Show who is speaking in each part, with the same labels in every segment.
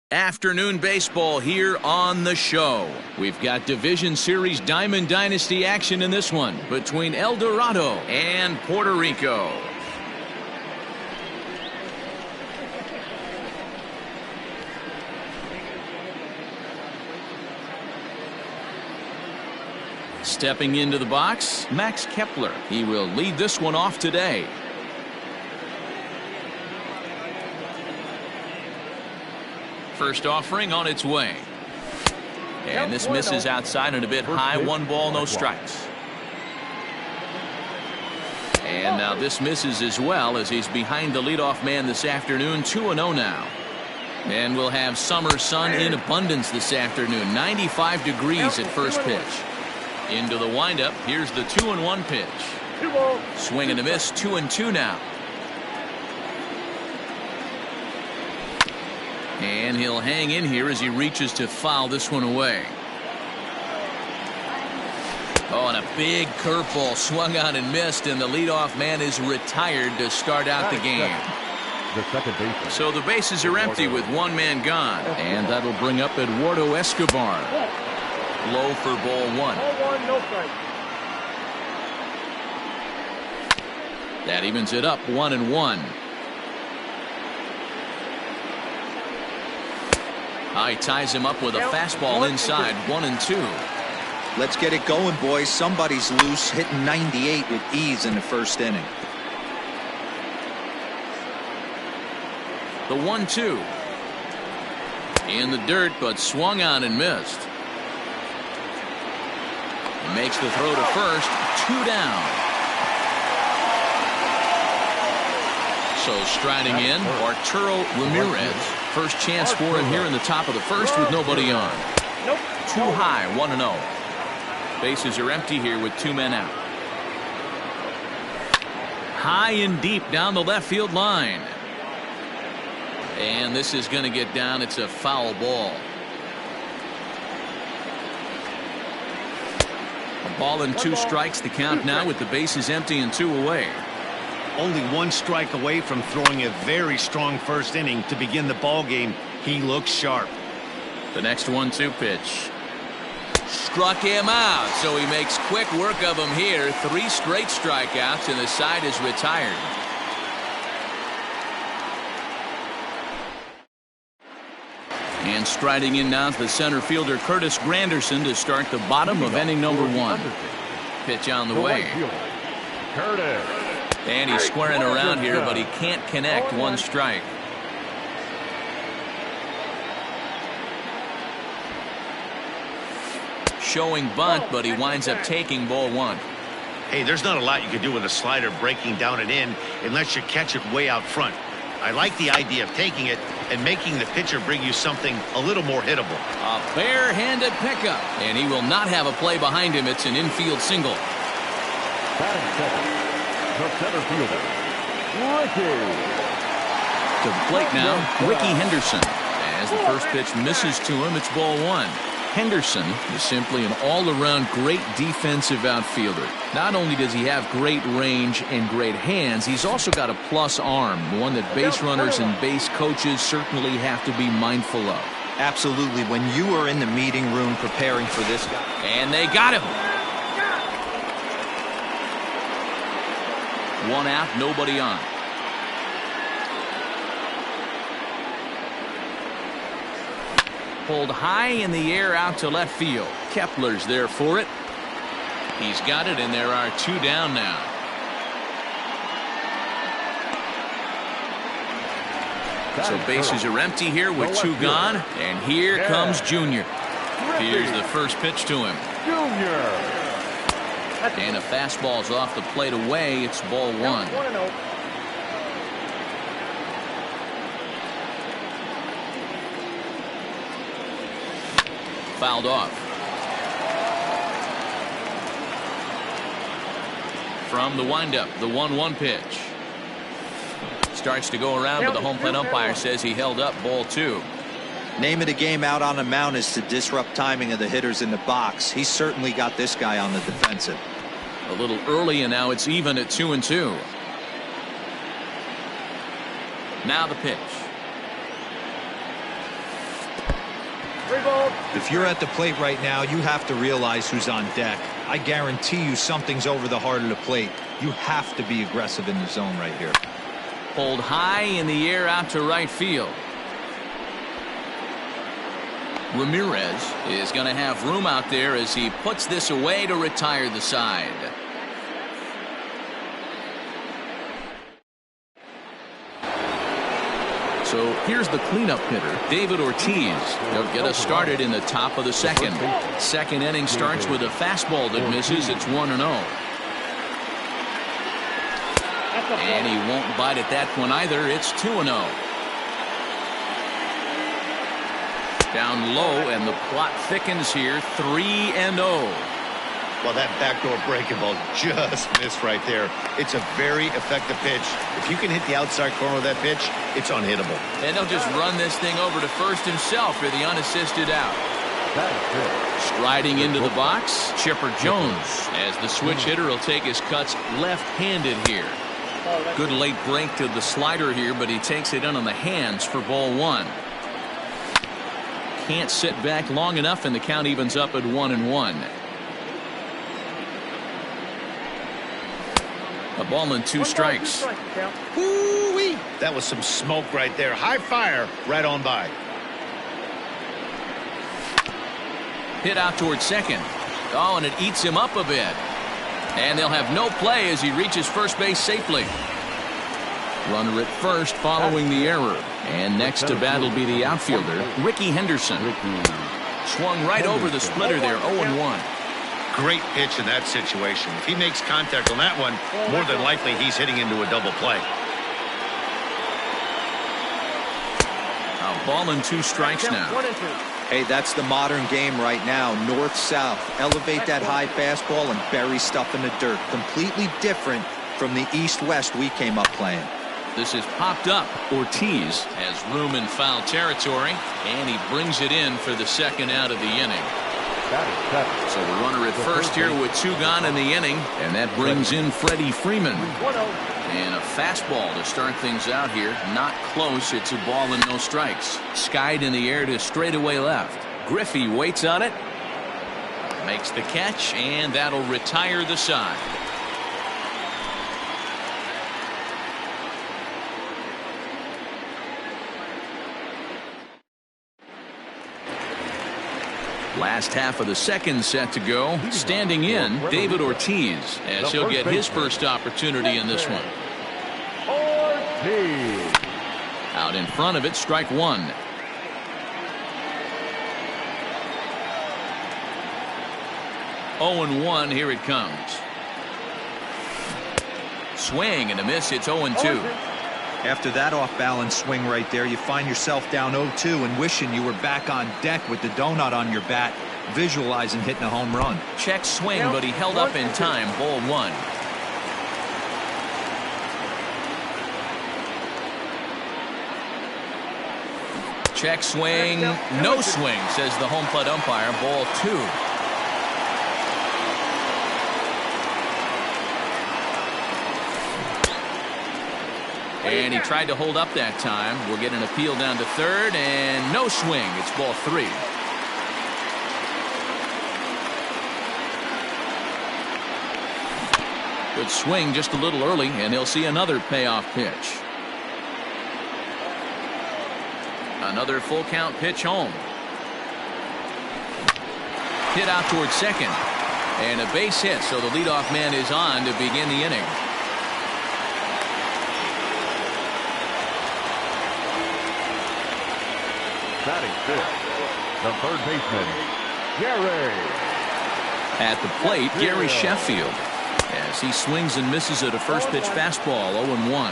Speaker 1: Afternoon baseball here on the show. We've got Division Series Diamond Dynasty action in this one between El Dorado and Puerto Rico. Stepping into the box, Max Kepler. He will lead this one off today. First offering on its way. And this misses outside and a bit high. 1 ball, no strikes. And now this misses as well as he's behind the leadoff man this afternoon. 2-0 now. And we'll have summer sun in abundance this afternoon. 95 degrees at first pitch. Into the windup. Here's the 2-1 pitch. Swing and a miss. 2-2 now. And he'll hang in here as he reaches to foul this one away. Oh, and a big curveball swung on and missed, and the leadoff man is retired to start out the game. So the bases are empty with 1 man gone, and that'll bring up Eduardo Escobar. Low for ball 1. That evens it up 1-1. He ties him up with a fastball inside. 1-2.
Speaker 2: Let's get it going, boys. Somebody's loose, hitting 98 with ease in the first inning.
Speaker 1: The 1-2. In the dirt, but swung on and missed. Makes the throw to first. 2 down. So striding in, Arturo Ramirez. First chance for him here in the top of the first with nobody on. Too high, 1-0. Bases are empty here with 2 men out. High and deep down the left field line. And this is going to get down. It's a foul ball. A ball and 2 strikes the count now with the bases empty and 2 away.
Speaker 3: Only 1 strike away from throwing a very strong first inning to begin the ball game. He looks sharp.
Speaker 1: The next 1-2 pitch. Struck him out, so he makes quick work of him here. 3 straight strikeouts, and the side is retired. And striding in now to the center fielder, Curtis Granderson, to start the bottom of inning number 1. Pitch on the way. And he's squaring around here, but he can't connect. 1 strike. Showing bunt, but he winds up taking ball 1.
Speaker 3: Hey, there's not a lot you can do with a slider breaking down and in unless you catch it way out front. I like the idea of taking it and making the pitcher bring you something a little more hittable.
Speaker 1: A bare-handed pickup, and he will not have a play behind him. It's an infield single.
Speaker 4: The center fielder, Ricky.
Speaker 1: To the plate now, Ricky Henderson. As the first pitch misses to him, it's ball 1. Henderson is simply an all-around great defensive outfielder. Not only does he have great range and great hands, he's also got a plus arm, one that base runners and base coaches certainly have to be mindful of.
Speaker 2: Absolutely. When you are in the meeting room preparing for this guy.
Speaker 1: And they got him. 1 out, nobody on. Pulled high in the air out to left field. Kepler's there for it. He's got it, and there are 2 down now. So bases are empty here with 2 gone, and here comes Junior. Here's the first pitch to him. And a fastball's off the plate away. It's ball 1. Fouled off. From the windup, the 1-1 pitch. Starts to go around, but the home plate umpire says he held up. Ball 2.
Speaker 2: Name of the game out on the mound is to disrupt timing of the hitters in the box. He's certainly got this guy on the defensive.
Speaker 1: A little early, and now it's even at 2-2. Now the pitch.
Speaker 2: If you're at the plate right now, you have to realize who's on deck. I guarantee you something's over the heart of the plate. You have to be aggressive in the zone right here.
Speaker 1: Pulled high in the air out to right field. Ramirez is going to have room out there as he puts this away to retire the side. So here's the cleanup hitter, David Ortiz. He'll get us started in the top of the second. Second inning starts with a fastball that misses. It's 1-0. And he won't bite at that one either. It's 2-0. Down low, and the plot thickens here. 3-0.
Speaker 3: Well, that backdoor breaking ball just missed right there. It's a very effective pitch. If you can hit the outside corner of that pitch, it's unhittable.
Speaker 1: And he'll just run this thing over to first himself for the unassisted out. Striding into the box, Chipper Jones, as the switch hitter will take his cuts left-handed here. Good late break to the slider here, but he takes it in on the hands for ball one. Can't sit back long enough, and the count evens up at 1-1. A ball and 2 strikes.
Speaker 3: Woo-wee. That was some smoke right there. High fire right on by.
Speaker 1: Hit out towards second. Oh, and it eats him up a bit. And they'll have no play as he reaches first base safely. Runner at first following the error. And next to bat will be the outfielder, Ricky Henderson. Swung right over the splitter there, 0-1.
Speaker 3: Great pitch in that situation. If he makes contact on that one, more than likely he's hitting into a double play.
Speaker 1: A ball and 2 strikes now.
Speaker 2: Hey, that's the modern game right now. North-south. Elevate that high fastball and bury stuff in the dirt. Completely different from the east-west we came up playing.
Speaker 1: This is popped up. Ortiz has room in foul territory, and he brings it in for the second out of the inning. So the runner at first here with 2 gone in the inning, and that brings in Freddie Freeman. And a fastball to start things out here. Not close. It's a ball and no strikes. Skied in the air to straightaway left. Griffey waits on it. Makes the catch, and that'll retire the side. Last half of the second set to go. Standing in, David Ortiz, as he'll get his first opportunity in this one. Out in front of it, strike 1. Oh and 1, here it comes. Swing and a miss, it's 0-2.
Speaker 2: After that off-balance swing right there, you find yourself down 0-2 and wishing you were back on deck with the donut on your bat, visualizing hitting a home run.
Speaker 1: Check swing, but he held up in time. Ball 1. Check swing, no swing, says the home plate umpire. Ball 2. And he tried to hold up that time. We'll get an appeal down to third, and no swing. It's ball 3. Good swing just a little early, and he'll see another payoff pitch. Another full count pitch home. Hit out towards second. And a base hit, so the leadoff man is on to begin the inning.
Speaker 4: Batting fifth, the third baseman, Gary.
Speaker 1: At the plate, Gary Sheffield, as he swings and misses at a first pitch fastball, 0-1.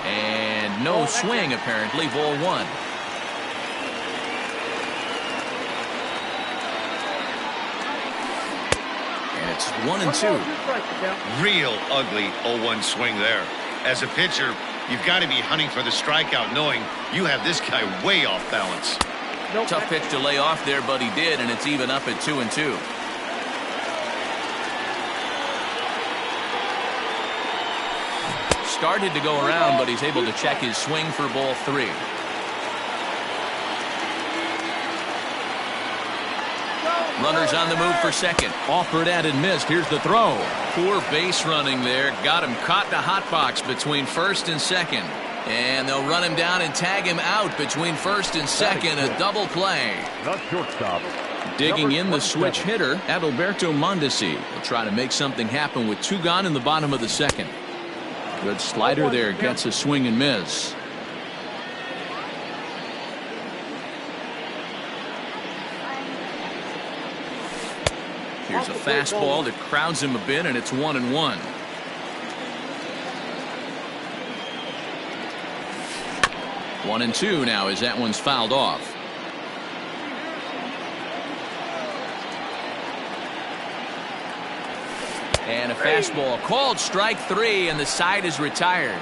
Speaker 1: And no swing, apparently, ball 1. It's 1-2.
Speaker 3: Real ugly 0-1 swing there. As a pitcher, you've got to be hunting for the strikeout, knowing you have this guy way off balance.
Speaker 1: Tough pitch to lay off there, but he did, and it's even up at 2-2. started to go around, but he's able to check his swing for ball 3. Runners on the move for second. Offered at and missed. Here's the throw. Poor base running there. Got him caught in the hot box between first and second. And they'll run him down and tag him out between first and second. A double play.
Speaker 4: The shortstop.
Speaker 1: Digging in the switch hitter, Adalberto Mondesi will try to make something happen with 2 gone in the bottom of the second. Good slider there. Gets a swing and miss. Here's a fastball that crowds him a bit, and it's 1-1. One and 2 now as that one's fouled off. And a fastball called strike 3, and the side is retired.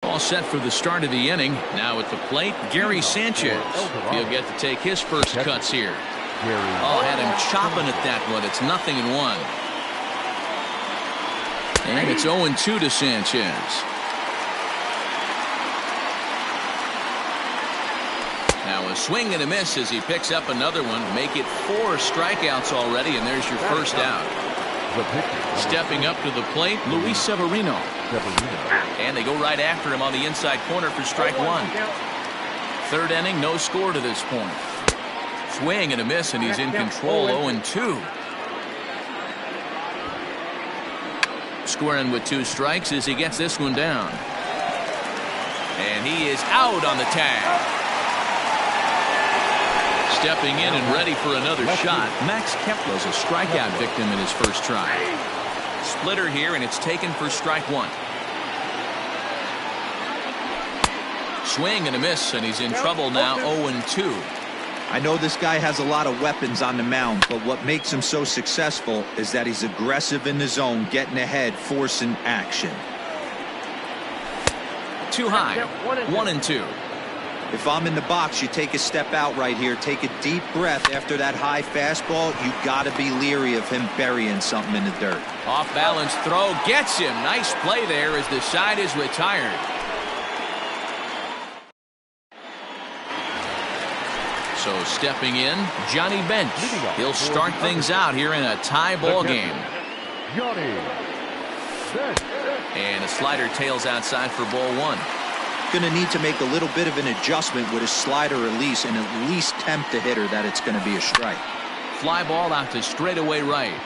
Speaker 1: All set for the start of the inning. Now at the plate, Gary Sanchez. He'll get to take his first cuts here. Oh, had him chopping at that one. It's 0-1. And it's 0-2 to Sanchez. Now a swing and a miss as he picks up another one. Make it 4 strikeouts already, and there's your first out. Stepping up to the plate, Luis Severino. And they go right after him on the inside corner for strike 1. Third inning, no score to this point. Swing and a miss, and he's in control. 0-2. Squaring with 2 strikes as he gets this one down. And he is out on the tag. Stepping in and ready for another shot. Max Kepler's a strikeout victim in his first try. Splitter here, and it's taken for strike 1. Swing and a miss, and he's in trouble now. 0-2.
Speaker 2: I know this guy has a lot of weapons on the mound, but what makes him so successful is that he's aggressive in the zone, getting ahead, forcing action.
Speaker 1: Too high. 1-2.
Speaker 2: If I'm in the box, you take a step out right here, take a deep breath after that high fastball. You got to be leery of him burying something in the dirt.
Speaker 1: Off balance throw gets him. Nice play there as the side is retired. So stepping in, Johnny Bench. He'll start things out here in a tie ball game. And a slider tails outside for ball 1.
Speaker 2: Going to need to make a little bit of an adjustment with his slider release and at least tempt the hitter that it's going to be a strike.
Speaker 1: Fly ball out to straightaway right.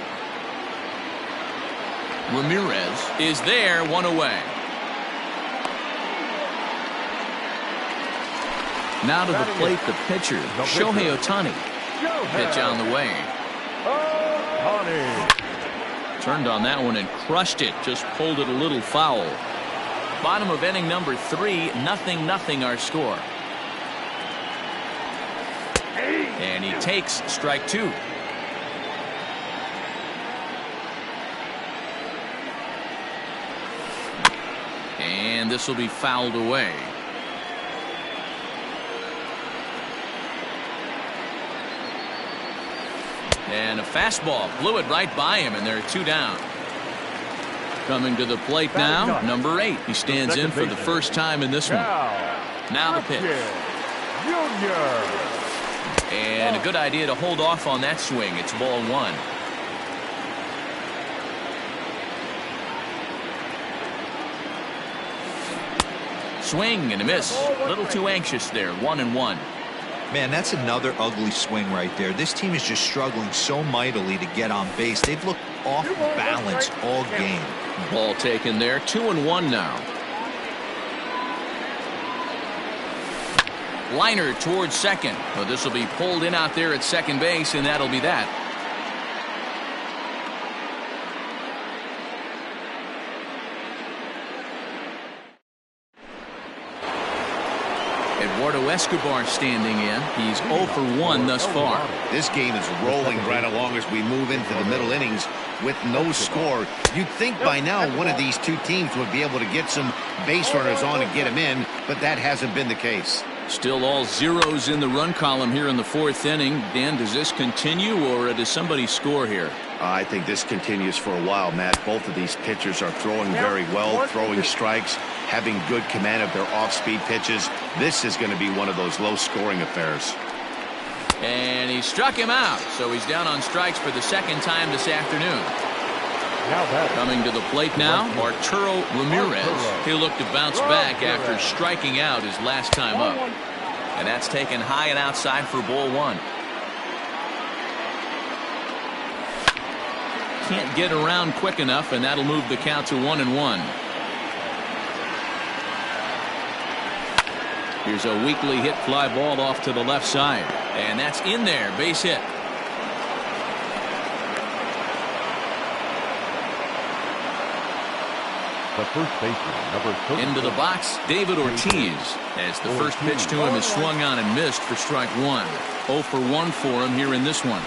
Speaker 1: Ramirez is there, 1 away. Now to the plate, the pitcher, Shohei Ohtani. Pitch on the way. Turned on that one and crushed it. Just pulled it a little foul. Bottom of inning number 3, 0-0 our score. And he takes strike 2. And this will be fouled away. And a fastball blew it right by him, and there are 2 down. Coming to the plate now, number 8. He stands in for the first time in this one. Now the pitch. And a good idea to hold off on that swing. It's ball 1. Swing and a miss. A little too anxious there. 1-1.
Speaker 2: Man, that's another ugly swing right there. This team is just struggling so mightily to get on base. They've looked off balance all game.
Speaker 1: Ball taken there. 2-1 now. Liner towards second. Well, this will be pulled in out there at second base, and that'll be that. Eduardo Escobar standing in. He's 0 for 1 thus far.
Speaker 3: This game is rolling right along as we move into the middle innings with no score. You'd think by now one of these 2 teams would be able to get some base runners on and get them in, but that hasn't been the case.
Speaker 1: Still all zeros in the run column here in the fourth inning. Dan, does this continue, or does somebody score here?
Speaker 3: I think this continues for a while, Matt. Both of these pitchers are throwing very well, throwing strikes, having good command of their off-speed pitches. This is going to be one of those low-scoring affairs.
Speaker 1: And he struck him out, so he's down on strikes for the second time this afternoon. Coming to the plate now, Arturo Ramirez. He'll look to bounce back after striking out his last time up. And that's taken high and outside for ball one. Can't get around quick enough, and that'll move the count to 1-1. Here's a weakly hit fly ball off to the left side. And that's in there, base hit.
Speaker 4: The first baseman, number 30.
Speaker 1: Into the box, David Ortiz, as the first pitch to him is swung on and missed for strike one. 0 for 1 for him here in this one.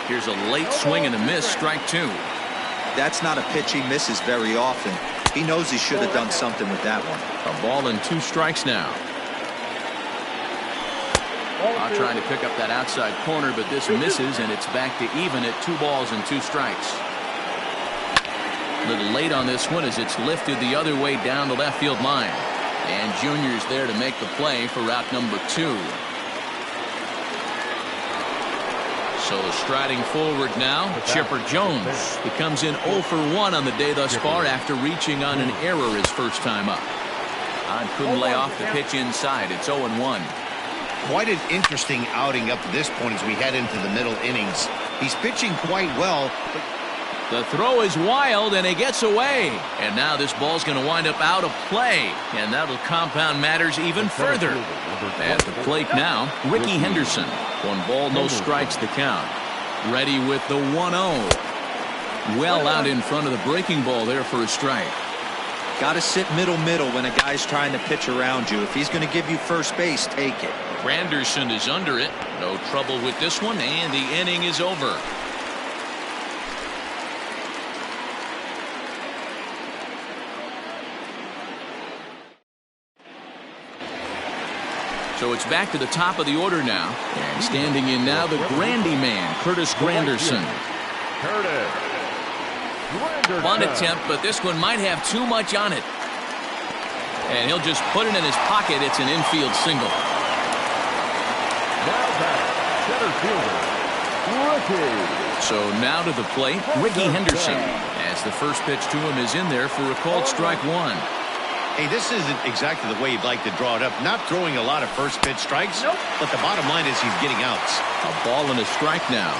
Speaker 1: Here's a late swing and a miss, strike two.
Speaker 2: That's not a pitch he misses very often. He knows he should have done something with that one.
Speaker 1: A ball and 2 strikes now. Trying to pick up that outside corner, but this misses, and it's back to even at 2 balls and 2 strikes. A little late on this one as it's lifted the other way down the left field line. And Junior's there to make the play for route number 2. So striding forward now, Chipper Jones. He comes in 0 for 1 on the day thus far after reaching on an error his first time up. Couldn't lay off the pitch inside. It's 0-1.
Speaker 3: Quite an interesting outing up to this point as we head into the middle innings. He's pitching quite well, but
Speaker 1: the throw is wild, and he gets away. And now this ball's going to wind up out of play, and that'll compound matters even further. At the plate now, Ricky Henderson. 1 ball, no strikes the count. Ready with the 1-0. Well out in front of the breaking ball there for a strike.
Speaker 2: Got to sit middle when a guy's trying to pitch around you. If he's going to give you first base, take it.
Speaker 1: Granderson is under it. No trouble with this one, and the inning is over. So it's back to the top of the order now. And standing in now, the Grandy man, Curtis Granderson. Bunt attempt, but this one might have too much on it. And he'll just put it in his pocket. It's an infield single.
Speaker 4: Now back, center fielder, Ricky.
Speaker 1: So now to the plate, Ricky Henderson. As the first pitch to him is in there for a called strike one.
Speaker 3: hey, this isn't exactly the way you'd like to draw it up. Not throwing a lot of first pitch strikes, but the bottom line is he's getting outs.
Speaker 1: A ball and a strike now.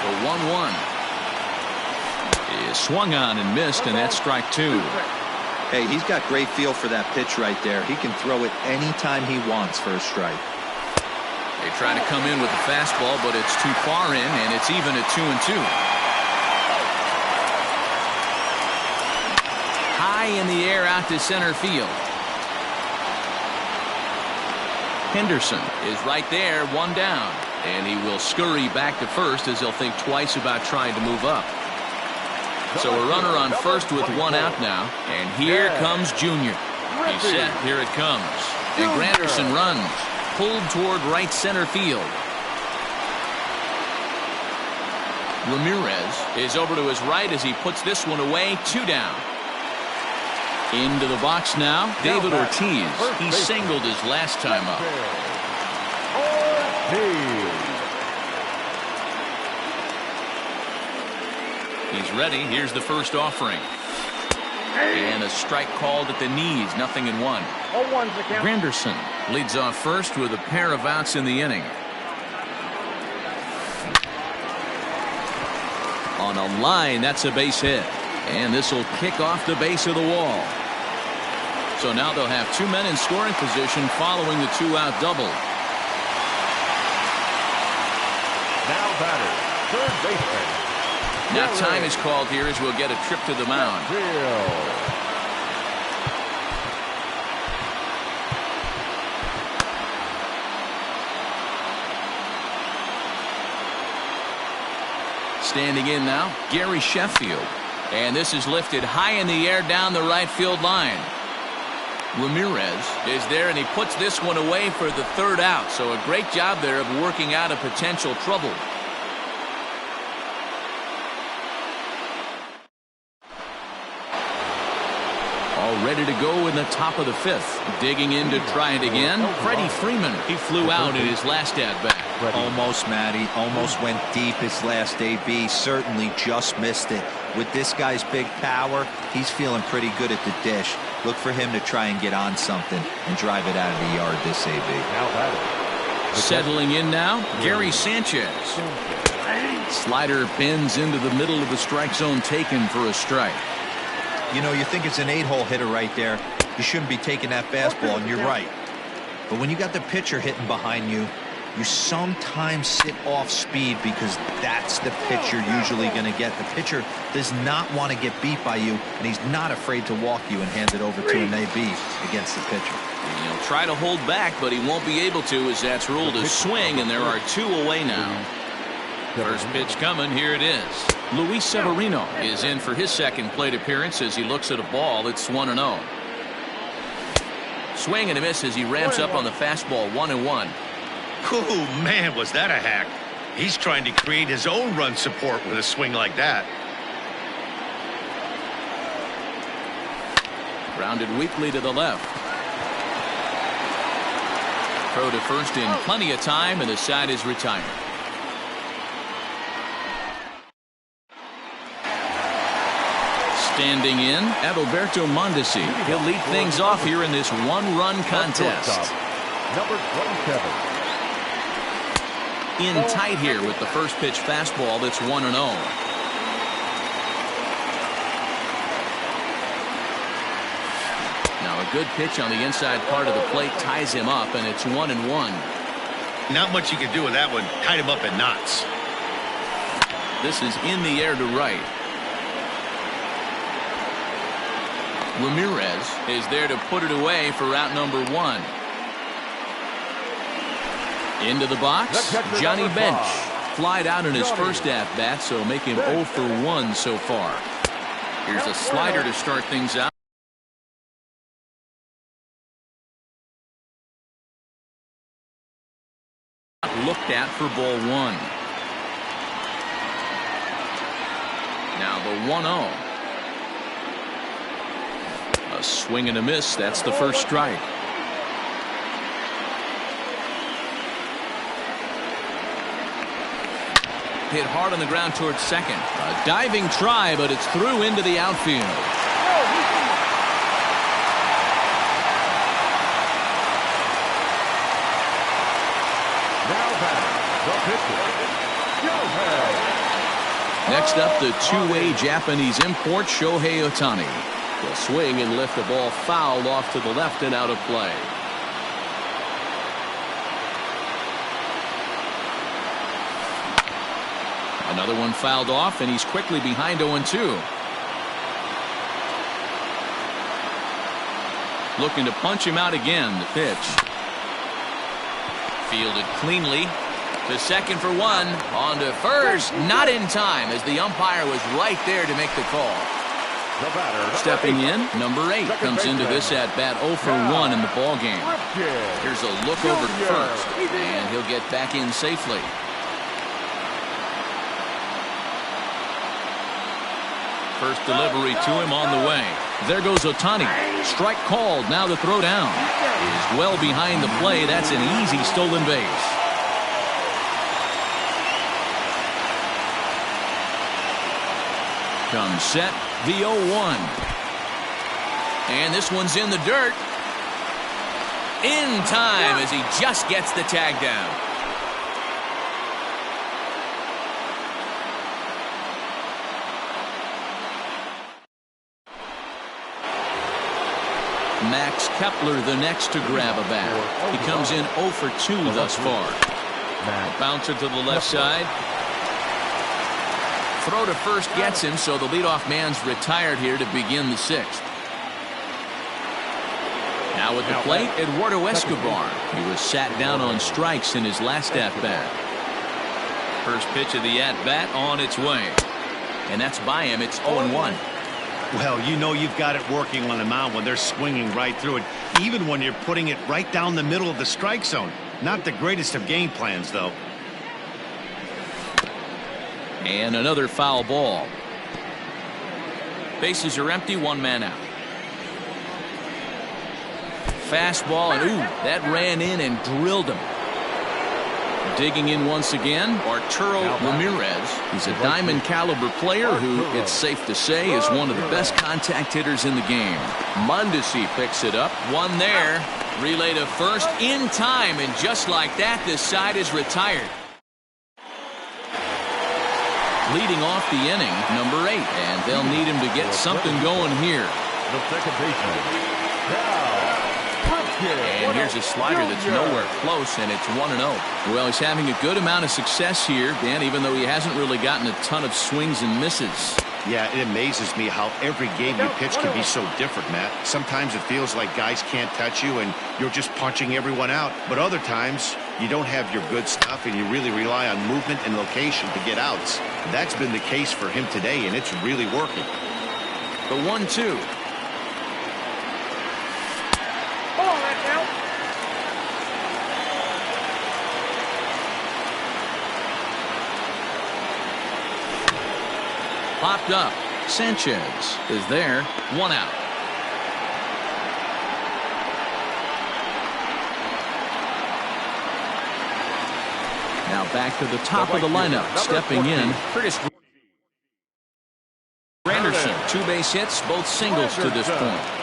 Speaker 1: The 1-1 is swung on and missed, and that's strike two.
Speaker 2: Hey, he's got great feel for that pitch right there. He can throw it anytime he wants for a strike.
Speaker 1: They try to come in with the fastball, but it's too far in, and it's even at 2-2. High in the air out to center field. Henderson is right there, one down, and he will scurry back to first as he'll think twice about trying to move up. So a runner on first with one out now, and here comes Junior. He's set. Here it comes. And Granderson runs, pulled toward right center field. Ramirez is over to his right as he puts this one away. Two down. Into the box now, David Ortiz. He singled his last time up. He's ready. Here's the first offering. And a strike called at the knees. 0-1. Granderson leads off first with a pair of outs in the inning. On a line, that's a base hit. And this will kick off the base of the wall. So now they'll have two men in scoring position following the two-out double.
Speaker 4: Now batter, third baseman.
Speaker 1: Now time is called here as we'll get a trip to the mound. Standing in now, Gary Sheffield. And this is lifted high in the air down the right field line. Ramirez is there, and he puts this one away for the third out. So a great job there of working out a potential trouble. All ready to go in the top of the fifth. Digging in to try it again. Freddie Freeman. He flew out in his last at-bat.
Speaker 2: Almost, Matty. Almost went deep his last AB. Certainly just missed it. With this guy's big power, he's feeling pretty good at the dish. Look for him to try and get on something and drive it out of the yard this AB.
Speaker 1: Settling in now, Gary Sanchez. Slider bends into the middle of the strike zone, taken for a strike.
Speaker 2: You know, you think it's an 8-hole hitter right there. You shouldn't be taking that fastball, and you're right. But when you got the pitcher hitting behind you, you sometimes sit off speed because that's the pitch you're usually going to get. The pitcher does not want to get beat by you, and he's not afraid to walk you and hand it over to an AB against the pitcher.
Speaker 1: And he'll try to hold back, but he won't be able to, as that's ruled a swing, and there are 2 away now. First pitch coming. Here it is. Luis Severino is in for his second plate appearance as he looks at a ball that's 1-0. Swing and a miss as he ramps up on the fastball. 1-1.
Speaker 3: Oh, man, was that a hack. He's trying to create his own run support with a swing like that.
Speaker 1: Grounded weakly to the left. Throw to first in plenty of time, and the side is retired. Standing in, Adalberto Mondesi. He'll lead things off here in this one-run contest.
Speaker 4: Number 27.
Speaker 1: In tight here with the first pitch fastball that's 1-0. Now a good pitch on the inside part of the plate ties him up, and it's 1-1.
Speaker 3: Not much you can do with that one. Tied him up in knots.
Speaker 1: This is in the air to right. Ramirez is there to put it away for out number 1. Into the box, Johnny Bench. Flied out in his first at-bat, so make him 0 for 1 so far. Here's a slider to start things out. Looked at for ball 1. Now the 1-0. A swing and a miss. That's the first strike. Hit hard on the ground towards second. A diving try, but it's through into the outfield. Next up, the two-way Japanese import, Shohei Ohtani. Will swing and lift the ball foul off to the left and out of play. Another one fouled off, and he's quickly behind 0-2. Looking to punch him out again. The pitch. Fielded cleanly. To second for 1. On to first. Not in time, as the umpire was right there to make the call. Stepping in, number 8 comes into this at-bat 0 for 1 in the ballgame. Here's a look over to first, and he'll get back in safely. First delivery to him on the way. There goes Ohtani. Strike called. Now the throw down is well behind the play. That's an easy stolen base. Comes set, the 0-1. And this one's in the dirt. In time as he just gets the tag down. Max Kepler the next to grab a bat. He comes in 0 for 2 thus far. A bouncer to the left side. Throw to first gets him, so the leadoff man's retired here to begin the 6th. Now at the plate, Eduardo Escobar. He was sat down on strikes in his last at-bat. First pitch of the at-bat on its way. And that's by him. It's 0-1.
Speaker 3: Well, you know you've got it working on the mound when they're swinging right through it, even when you're putting it right down the middle of the strike zone. Not the greatest of game plans, though.
Speaker 1: And another foul ball. Bases are empty, one man out. Fastball, and ooh, that ran in and drilled him. Digging in once again, Arturo Ramirez. He's a diamond caliber player who, it's safe to say, is one of the best contact hitters in the game. Mondesi picks it up. One there. Relay to first in time, and just like that, this side is retired. Leading off the inning, number 8, and they'll need him to get something going here.
Speaker 4: The second baseman.
Speaker 1: And here's a slider that's nowhere close, and it's 1-0. Well, he's having a good amount of success here, Dan, even though he hasn't really gotten a ton of swings and misses.
Speaker 3: Yeah, it amazes me how every game you pitch can be so different, Matt. Sometimes it feels like guys can't touch you and you're just punching everyone out. But other times, you don't have your good stuff and you really rely on movement and location to get outs. That's been the case for him today, and it's really working.
Speaker 1: The 1-2. Popped up. Sanchez is there. 1 out. Now back to the top of the lineup. Stepping in, Curtis Granderson. 2 base hits, both singles to this point.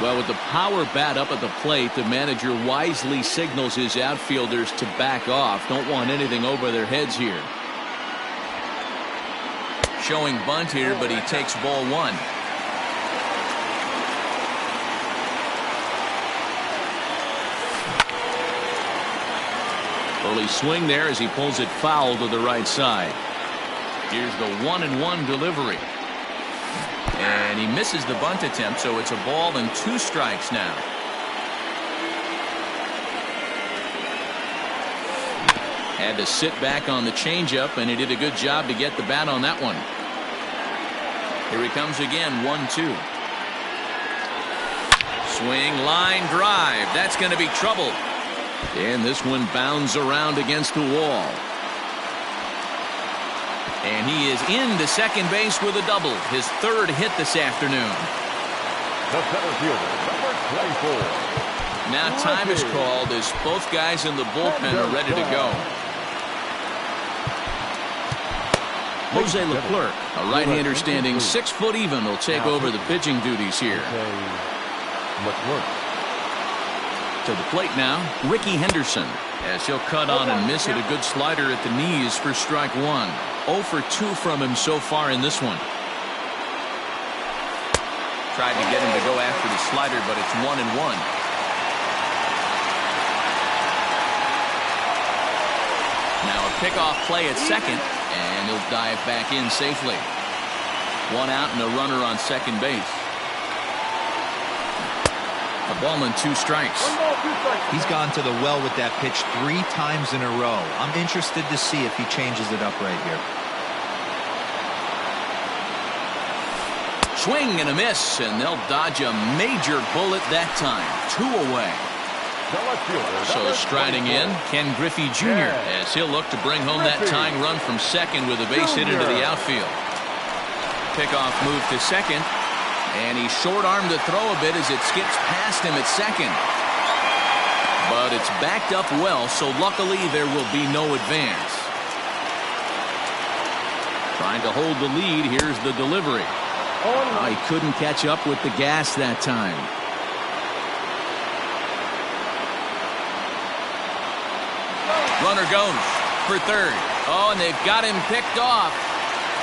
Speaker 1: Well, with the power bat up at the plate, the manager wisely signals his outfielders to back off. Don't want anything over their heads here. Showing bunt here, but he takes ball 1. Early swing there as he pulls it foul to the right side. Here's the 1-1 delivery. And he misses the bunt attempt, so it's a ball and 2 strikes now. Had to sit back on the changeup, and he did a good job to get the bat on that one. Here he comes again, 1-2. Swing, line drive. That's going to be trouble. And this one bounds around against the wall. And he is into second base with a double. His 3rd hit this afternoon.
Speaker 4: The center fielder, number 24.
Speaker 1: Now time is called as both guys in the bullpen are ready to go. Jose Leclerc, a right-hander standing 6 foot even, will take over the pitching duties here. To the plate now, Ricky Henderson, as he'll cut on and miss it. A good slider at the knees for strike 1. 0 for 2 from him so far in this one. Tried to get him to go after the slider, but it's 1-1. Now a pickoff play at second, and he'll dive back in safely. 1 out and a runner on second base. A ball and 2 strikes.
Speaker 2: He's gone to the well with that pitch 3 times in a row. I'm interested to see if he changes it up right here.
Speaker 1: Swing and a miss, and they'll dodge a major bullet that time. 2 away. So striding in, Ken Griffey Jr. as he'll look to bring home that tying run from second with a base hit into the outfield. Pickoff move to second, and he short-armed the throw a bit as it skips past him at second. But it's backed up well, so luckily there will be no advance. Trying to hold the lead, here's the delivery. Oh, he couldn't catch up with the gas that time. Runner goes for third. Oh, and they've got him picked off.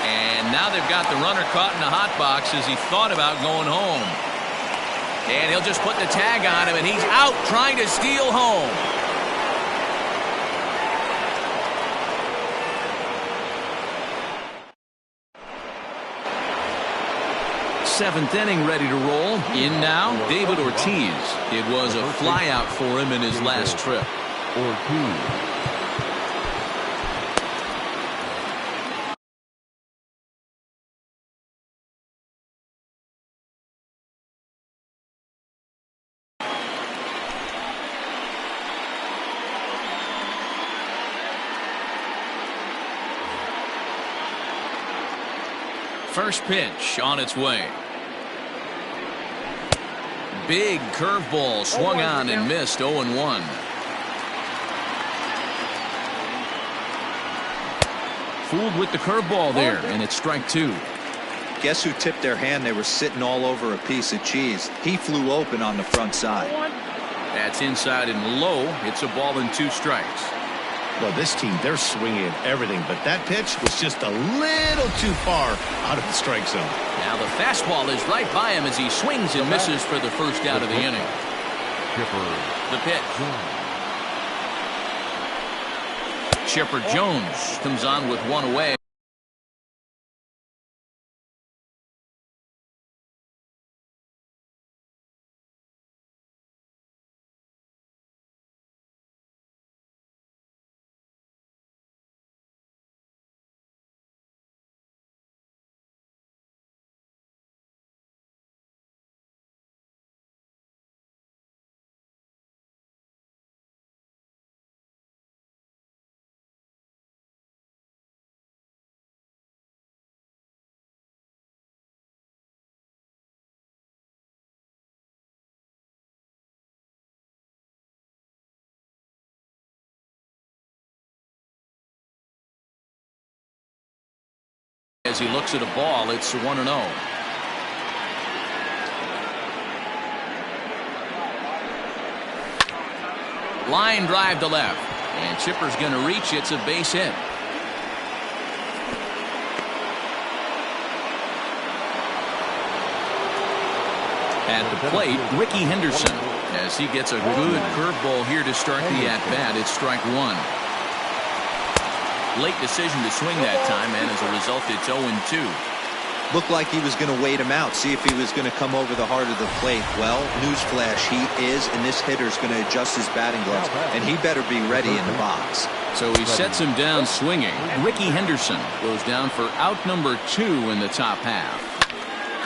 Speaker 1: And now they've got the runner caught in the hot box as he thought about going home. And he'll just put the tag on him, and he's out trying to steal home. Seventh inning ready to roll. In now, David Ortiz. It was a flyout for him in his last trip.
Speaker 4: Ortiz.
Speaker 1: First pitch on its way. Big curveball swung on and missed. 0-1. Fooled with the curveball there, and it's strike 2.
Speaker 2: Guess who tipped their hand? They were sitting all over a piece of cheese. He flew open on the front side.
Speaker 1: That's inside and low. It's a ball and 2 strikes.
Speaker 3: Well, this team, they're swinging at everything, but that pitch was just a little too far out of the strike zone.
Speaker 1: Now the fastball is right by him as he swings and misses for the first out of the inning. The pitch. Chipper Jones comes on with 1 away. As he looks at a ball, it's 1-0. Line drive to left, and Chipper's going to reach. It's a base hit. At the plate, Ricky Henderson, as he gets a good curveball here to start the at-bat. It's strike 1. Late decision to swing that time, and as a result, it's 0-2.
Speaker 2: Looked like he was going to wait him out, see if he was going to come over the heart of the plate. Well, newsflash, he is, and this hitter's going to adjust his batting gloves, and he better be ready in the box.
Speaker 1: So he sets him down swinging. Ricky Henderson goes down for out number 2 in the top half.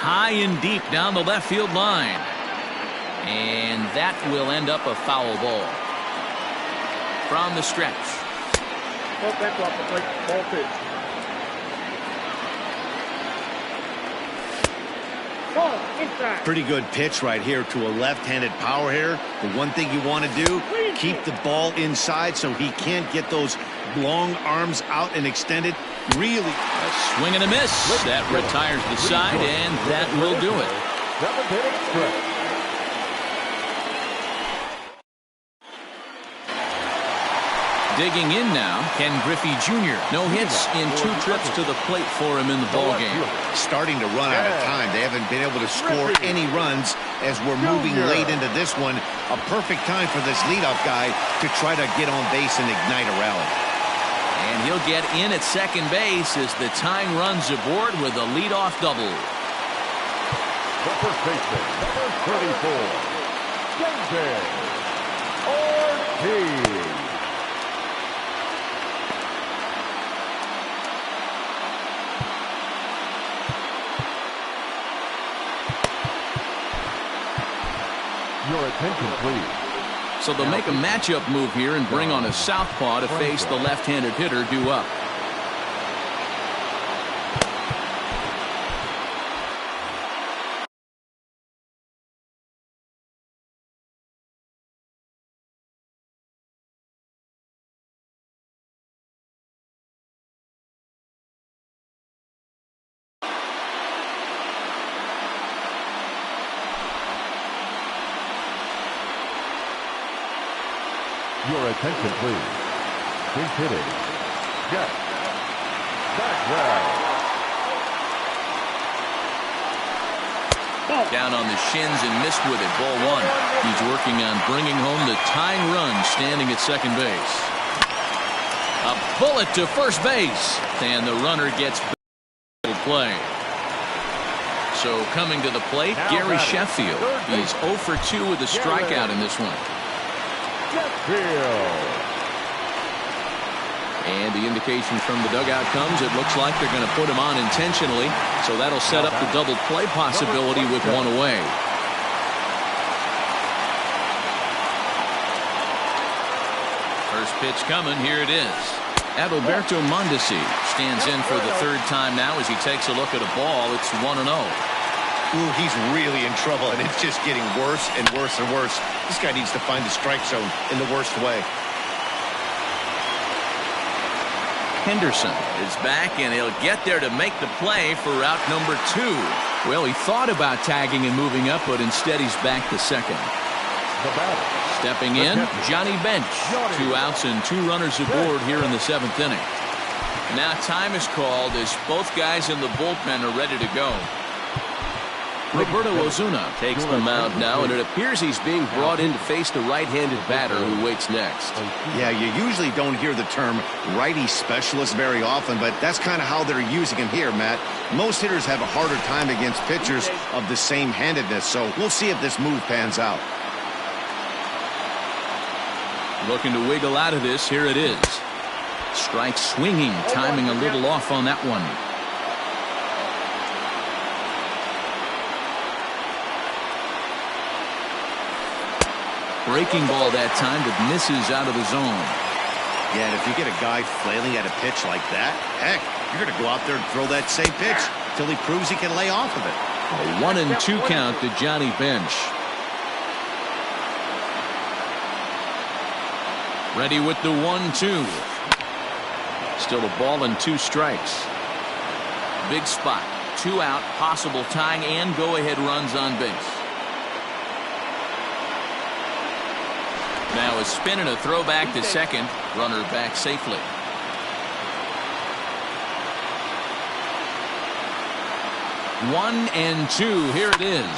Speaker 1: High and deep down the left field line. And that will end up a foul ball. From the stretch.
Speaker 5: Ball pitch.
Speaker 3: Pretty good pitch right here to a left-handed power hitter. The one thing you want to do, keep the ball inside so he can't get those long arms out and extended. Really.
Speaker 1: A swing and a miss. That retires the side, and that will do it. Digging in now, Ken Griffey Jr. No hits in 2 trips to the plate for him in the ballgame.
Speaker 3: Starting to run out of time. They haven't been able to score any runs as we're moving late into this one. A perfect time for this leadoff guy to try to get on base and ignite a rally.
Speaker 1: And he'll get in at second base as the tying runs aboard with a leadoff double.
Speaker 4: The first baseman, number 34. David Ortiz. Your attention, please.
Speaker 1: So they'll make a matchup move here and bring on a southpaw to face the left-handed hitter due up.
Speaker 4: Your attention, please. He's hitting. Jeff Bagwell.
Speaker 1: Down on the shins and missed with it. Ball one. He's working on bringing home the tying run standing at second base. A bullet to first base. And the runner gets back to play. So coming to the plate, Gary Sheffield. He's 0 for 2 with a strikeout in this one. And the indication from the dugout comes, it looks like they're going to put him on intentionally, so that'll set up the double play possibility with one away. First pitch coming, here it is. Adalberto Mondesi stands in for the third time now as he takes a look at a ball. It's 1-0.
Speaker 3: Ooh, he's really in trouble, and it's just getting worse and worse and worse. This guy needs to find the strike zone in the worst way.
Speaker 1: Henderson is back, and he'll get there to make the play for route number 2. Well, he thought about tagging and moving up, but instead he's back to second. Stepping in, Johnny Bench. 2 outs and 2 runners aboard here in the 7th inning. Now time is called as both guys in the bullpen are ready to go. Roberto Ozuna takes the mound now, and it appears he's being brought in to face the right-handed batter who waits next.
Speaker 3: Yeah, you usually don't hear the term righty specialist very often, but that's kind of how they're using him here, Matt. Most hitters have a harder time against pitchers of the same handedness, so we'll see if this move pans out.
Speaker 1: Looking to wiggle out of this, here it is. Strike swinging, timing a little off on that one. Breaking ball that time, but misses out of the zone.
Speaker 3: Yeah, and if you get a guy flailing at a pitch like that, heck, you're going to go out there and throw that same pitch till he proves he can lay off of it.
Speaker 1: A 1-2 count to Johnny Bench. Ready with the 1-2. Still a ball and 2 strikes. Big spot. 2 out, possible tying and go-ahead runs on base. Now a spin and a throw back to second. Runner back safely. One and 2. Here it is.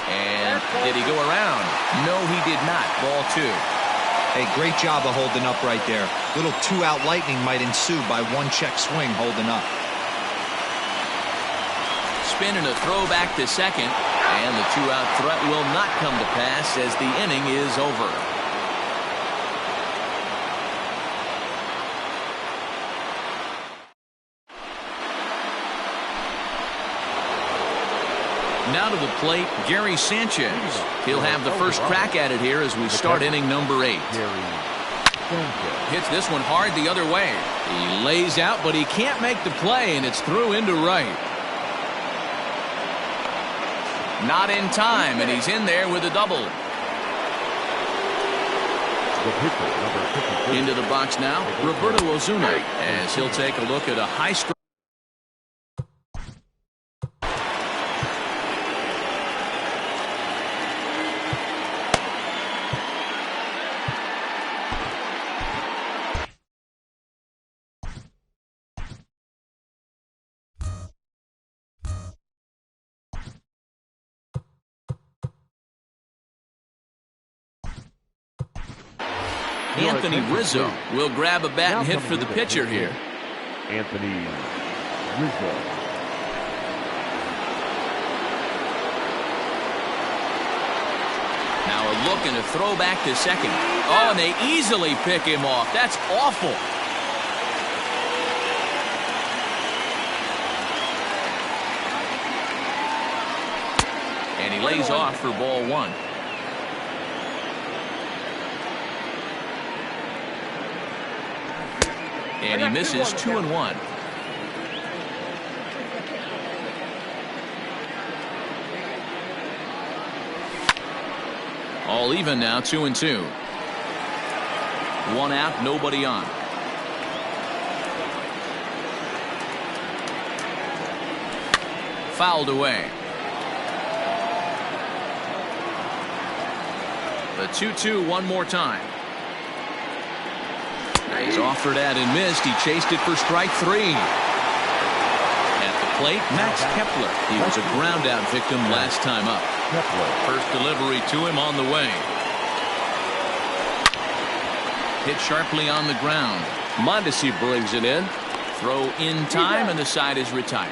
Speaker 1: And did he go around? No, he did not. Ball 2.
Speaker 2: Hey, great job of holding up right there. Little 2-out lightning might ensue by 1-check swing holding up.
Speaker 1: Spin and a throw back to second, and the 2-out threat will not come to pass as the inning is over. Now to the plate, Gary Sanchez. He'll have the first crack at it here as we start inning number 8. Hits this one hard the other way. He lays out, but he can't make the play, and it's through into right. Not in time, and he's in there with a double. Into the box now, Roberto Ozuna, as he'll take a look at a high strike. Anthony Rizzo will grab a bat and hit for the pitcher here.
Speaker 4: Anthony Rizzo.
Speaker 1: Now a look and a throw back to second. Oh, and they easily pick him off. That's awful. And he lays off for ball one. And he misses 2-1. All even now, 2-2. One out, nobody on. Fouled away. The 2-2 one more time. He's offered at and missed. He chased it for strike three. At the plate, Max Kepler. He was a ground out victim last time up. First delivery to him on the way. Hit sharply on the ground. Mondesi brings it in. Throw in time, and the side is retired.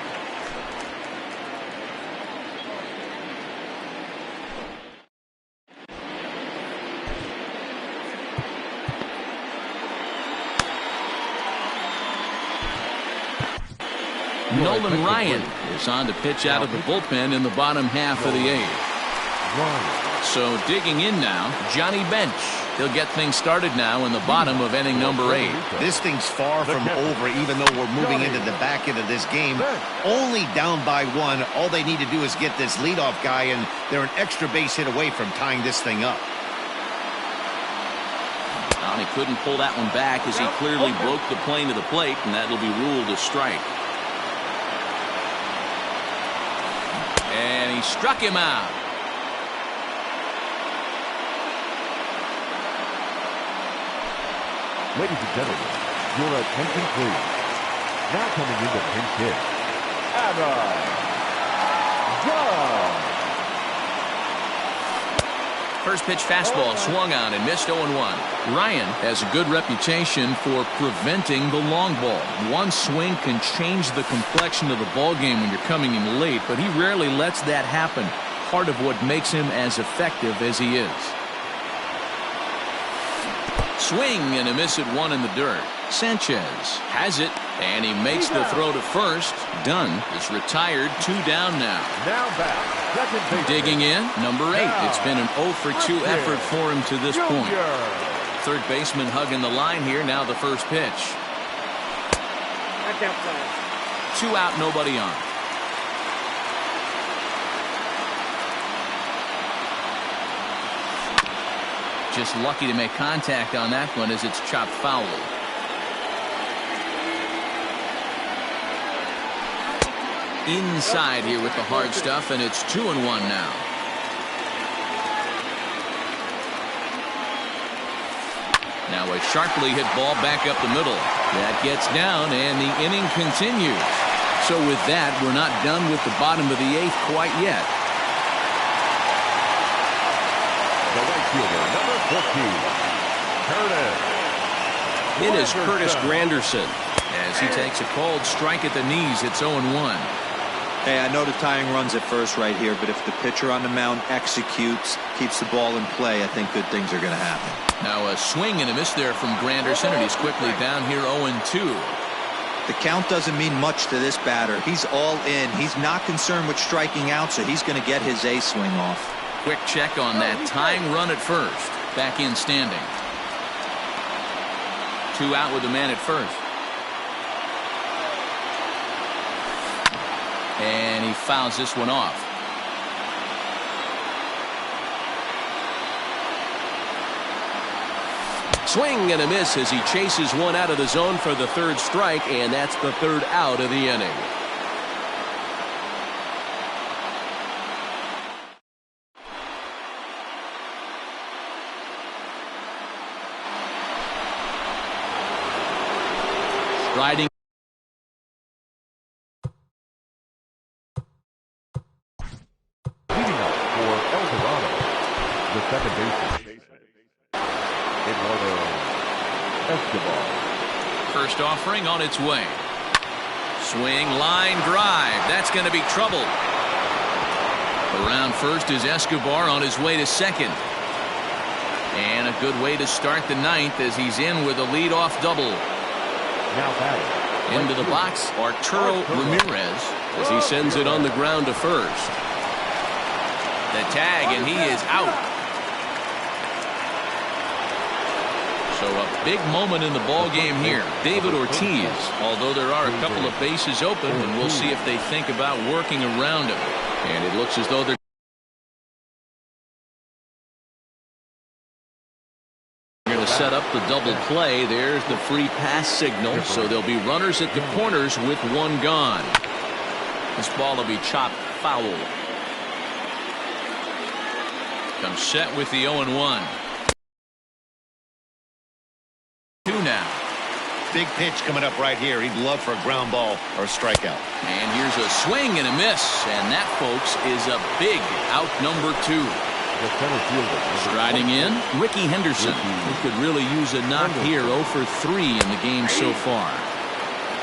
Speaker 1: Nolan Ryan is on to pitch out of the bullpen in the bottom half of the eighth. So digging in now, Johnny Bench. He'll get things started now in the bottom of inning number 8.
Speaker 3: This thing's far from over, even though we're moving into the back end of this game. Only down by 1. All they need to do is get this leadoff guy, and they're an extra base hit away from tying this thing up.
Speaker 1: Well, he couldn't pull that one back as he clearly broke the plane to the plate, and that'll be ruled a strike. And he struck him out.
Speaker 4: Ladies and gentlemen, your attention please. Now coming into pinch hit, Adam Gunn.
Speaker 1: First pitch fastball swung on and missed 0-1. Ryan has a good reputation for preventing the long ball. One swing can change the complexion of the ball game when you're coming in late, but he rarely lets that happen. Part of what makes him as effective as he is. Swing and a miss at 1 in the dirt. Sanchez has it, and he makes the throw to first. Dunn is retired. 2 down now.
Speaker 4: Now back. Second base.
Speaker 1: Digging in, number 8. It's been an 0-for-2 effort for him to this point. Third baseman hugging the line here. Now the first pitch. 2 out, nobody on. Just lucky to make contact on that one as it's chopped foul. Inside here with the hard stuff, and it's 2-1 now. Now a sharply hit ball back up the middle. That gets down, and the inning continues. So with that, we're not done with the bottom of the 8th quite yet.
Speaker 4: The right fielder, number 14, Curtis.
Speaker 1: It is Curtis Granderson as he takes a called strike at the knees. It's 0-1.
Speaker 2: Hey, I know the tying runs at first right here, but if the pitcher on the mound executes, keeps the ball in play, I think good things are going to happen.
Speaker 1: Now a swing and a miss there from Granderson, and he's quickly down here 0-2.
Speaker 2: The count doesn't mean much to this batter. He's all in. He's not concerned with striking out, so he's going to get his A swing off.
Speaker 1: Quick check on that tying run at first. Back in standing. 2 out with the man at first. And he fouls this one off. Swing and a miss as he chases one out of the zone for the third strike, and that's the 3rd out of the inning. Riding.
Speaker 4: Leading up for El Dorado, the second baseman, Eduardo
Speaker 1: First offering on its way. Swing, line drive. That's going to be trouble. Around first is Escobar on his way to second. And a good way to start the ninth as he's in with a leadoff double.
Speaker 4: Now batting.
Speaker 1: Into the box, Arturo Ramirez as he sends it on the ground to first. The tag, and he is out. So a big moment in the ball game here. David Ortiz, although there are a couple of bases open, and we'll see if they think about working around him. And it looks as though they're going to set up the double play. There's the free pass signal, so there'll be runners at the corners with one gone. This ball will be chopped foul. Comes set with the 0-1. Now.
Speaker 3: Big pitch coming up right here. He'd love for a ground ball or a strikeout.
Speaker 1: And here's a swing and a miss. And that, folks, is a big out number 2.
Speaker 4: The center fielder.
Speaker 1: Striding in, Ricky Henderson, who could really use a knock here. 0 for 3 in the game so far.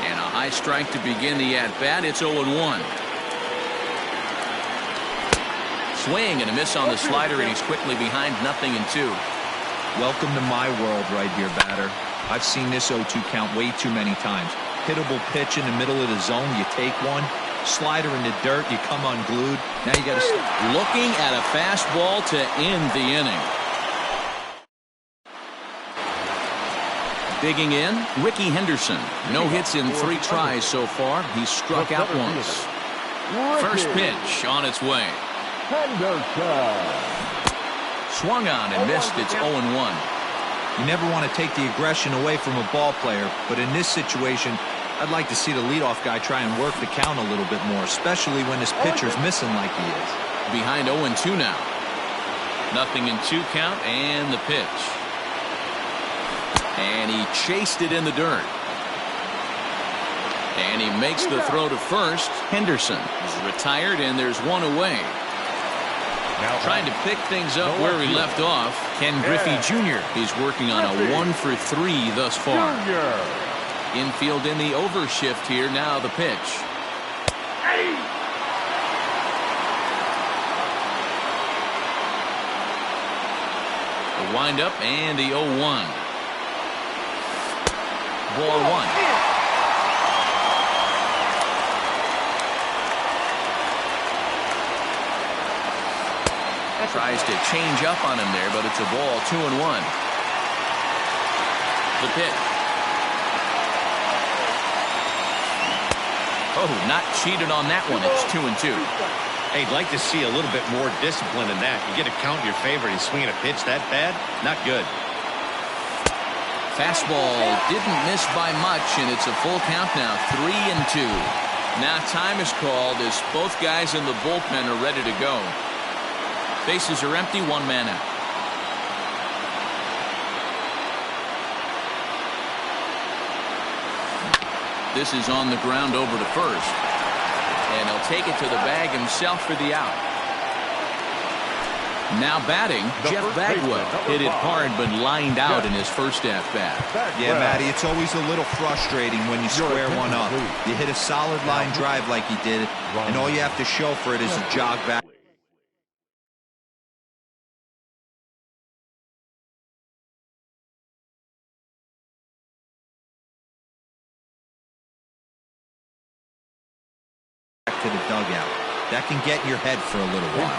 Speaker 1: And a high strike to begin the at-bat. It's 0-1. Swing and a miss on the slider, and he's quickly behind 0-2.
Speaker 2: Welcome to my world right here, batter. I've seen this 0-2 count way too many times. Hittable pitch in the middle of the zone, you take one. Slider in the dirt, you come unglued. Now you got to...
Speaker 1: Looking at a fastball to end the inning. Digging in, Ricky Henderson. No hits in 3 tries so far. He's struck out once. First pitch on its way. Swung on and missed. It's 0-1.
Speaker 2: You never want to take the aggression away from a ball player, but in this situation, I'd like to see the leadoff guy try and work the count a little bit more, especially when this pitcher's missing like he is.
Speaker 1: Behind 0-2 now. 0-2 count and the pitch. And he chased it in the dirt. And he makes the throw to first. Henderson is retired, and there's one away. Now trying to pick things up where he left off. Ken Griffey Jr. is working on a 1 for 3 thus far. Infield in the overshift here. Now the pitch. The windup and the 0-1. Ball 1. Tries to change up on him there, but it's a ball. 2-1. The pitch. Oh, not cheated on that one. It's 2-2.
Speaker 3: Hey, I'd like to see a little bit more discipline in that. You get a count in your favor and swinging a pitch that bad? Not good.
Speaker 1: Fastball didn't miss by much, and it's a full count now. 3-2. Now time is called as both guys in the bullpen are ready to go. Bases are empty, 1 man out. This is on the ground over to first. And he'll take it to the bag himself for the out. Now batting, Jeff Bagwell. Hit it hard but lined out in his first at-bat.
Speaker 2: Yeah, Matty, it's always a little frustrating when you square one up. You hit a solid line drive like he did, and all you have to show for it is a jog back. To the dugout. That can get in your head for a little while.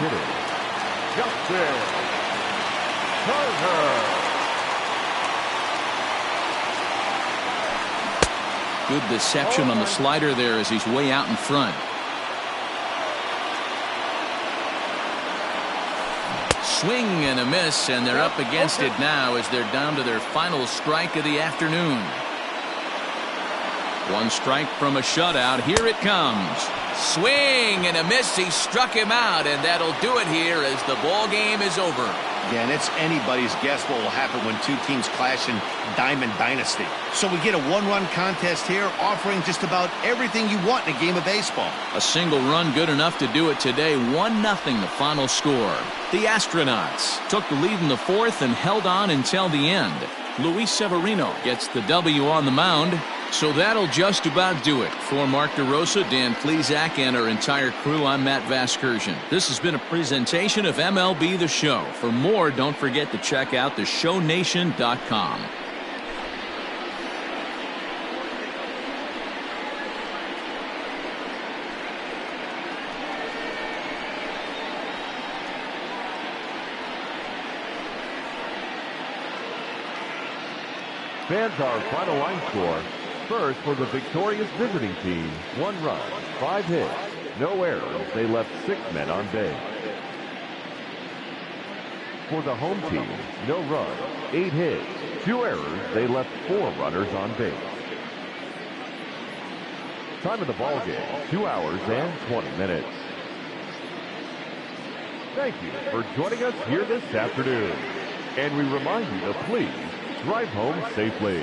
Speaker 1: Good deception on the slider there as he's way out in front. Swing and a miss, and they're up against it now as they're down to their final strike of the afternoon. 1 strike from a shutout. Here it comes. Swing and a miss. He struck him out, and that'll do it here as the ball game is over.
Speaker 3: Yeah, and it's anybody's guess what will happen when 2 teams clash in Diamond Dynasty. So we get a 1-run contest here, offering just about everything you want in a game of baseball.
Speaker 1: A single run good enough to do it today. 1-0 the final score. The Astronauts took the lead in the 4th and held on until the end. Luis Severino gets the W on the mound. So that'll just about do it. For Mark DeRosa, Dan Plesac, and our entire crew, I'm Matt Vasgersian. This has been a presentation of MLB The Show. For more, don't forget to check out theshownation.com.
Speaker 4: Fans, our final line score. First, for the victorious visiting team, 1 run, 5 hits, no errors. They left 6 men on base. For the home team, no run, 8 hits, 2 errors. They left 4 runners on base. Time of the ball game, 2 hours and 20 minutes. Thank you for joining us here this afternoon. And we remind you to please drive home safely.